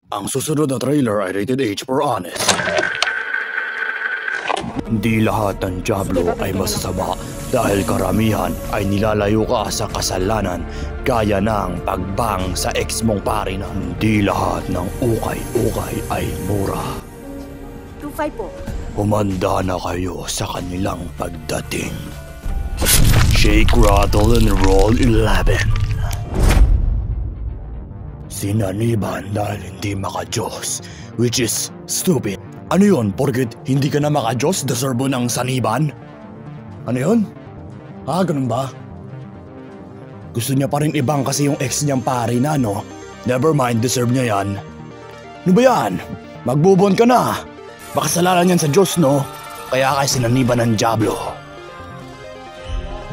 Ang susunod na trailer ay rated H for honest. Hindi lahat ng Diablo ay masasama dahil karamihan ay nilalayo ka sa kasalanan gaya ng pagbang sa ex mong pari na hindi lahat ng ukay-ukay ay mura. 2-5 po. Humanda na kayo sa kanilang pagdating. Shake, rattle, and roll 11. Sinaniban dahil hindi maka-Diyos, which is stupid. Ano yun? Porket hindi ka na maka-Diyos, deserve mo ng saniban? Ano yun? Ganun ba? Gusto niya pa rin ibang kasi yung ex niyang pari na, no? Never mind, deserve niya yan. Ano ba yan? Magbubon ka na. Makasalanan yan sa Diyos, no? Kaya sinaniban ng Diablo.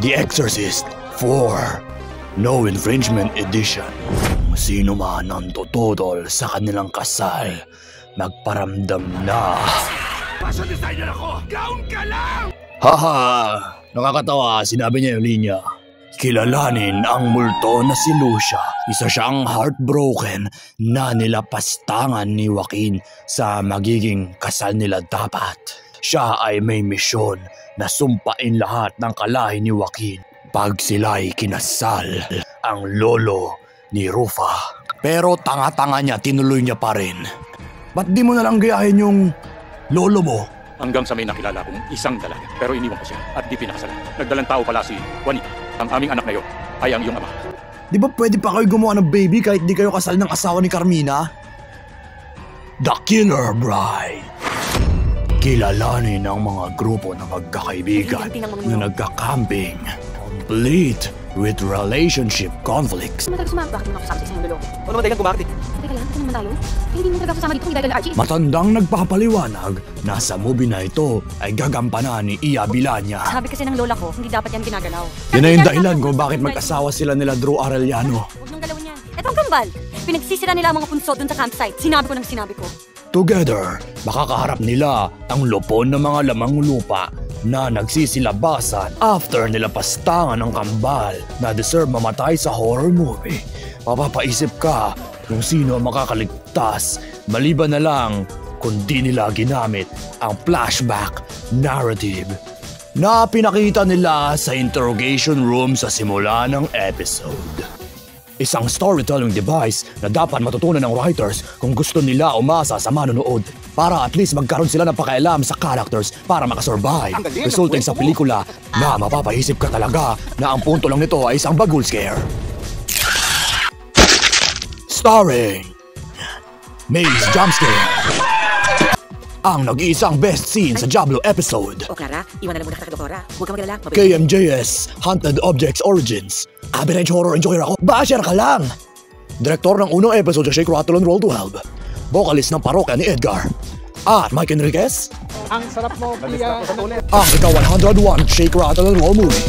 The Exorcist 4 No Infringement Edition. Sino man ang tututol sa kanilang kasal, magparamdam na. Fashion designer ako! Gown ka lang! Haha! Nakakatawa, sinabi niya yung linya. Kilalanin ang multo na si Lucia. Isa siyang heartbroken na nilapastangan ni Joaquin sa magiging kasal nila dapat. Siya ay may misyon na sumpain lahat ng kalahi ni Joaquin pag sila'y kinasal. Ang lolo ni Rufa. Pero tanga-tanga niya, tinuloy niya pa rin. Ba't di mo nalang gayahin yung lolo mo? Hanggang sa may nakilala kong isang dalaga. Pero iniwan ko siya at di pinakasalan. Nagdalang tao pala si Juanita. Ang aming anak na yon ay ang iyong ama. Di ba pwede pa kayo gumawa ng baby kahit di kayo kasal ng asawa ni Carmina? The Killer Bride. Kilalanin ang mga grupo ng magkakaibigan na nagka-camping. Complete with relationship conflicts. Bakit mo ako kasama sa isang lolo? Ano naman dahilan kung bakit? Teka lang, ito naman tayo. Hindi mo talaga kasama dito, hindi dahil Archie. Matandang nagpapaliwanag na sa movie na ito ay gagampanan ni Iya Bilanya. Sabi kasi ng lola ko, hindi dapat yan ginagalaw. Yan na yung dahilan kung bakit mag-asawa sila nila Drew Arellano. Huwag nang galawin yan. Ito ang kambal. Pinagsisira nila ang mga punso dun sa campsite. Sinabi ko ng sinabi ko. Together, makakaharap nila ang lupon ng mga lamang lupa na nagsisilabasan after nila pastangan ng kambal na deserve mamatay sa horror movie. Mapapaisip ka kung sino ang makakaligtas maliban na lang kung di nila ginamit ang flashback narrative na pinakita nila sa interrogation room sa simula ng episode. Isang storytelling device na dapat matutunan ng writers kung gusto nila umasa sa manonood para at least magkaroon sila ng pakialam sa characters para makasurvive, resulting sa pelikula na mapapaisip ka talaga na ang punto lang nito ay isang bagul scare. Starring Maze Jumpscare, ang nag-iisang best scene sa Diablo episode. O Clara, iwan na lang muna kita kay Doktora. Huwag kang magalala. KMJS Haunted Objects Origins. Average horror enjoyer ako. Basher ka lang! Direktor ng unang episode sa Shake, Rattle, and Roll 12. Vocalist ng parokya ni Edgar. At Mike Enriquez. Ang sarap mo, Pia. Ang ika 101 Shake, Rattle, and Roll movie.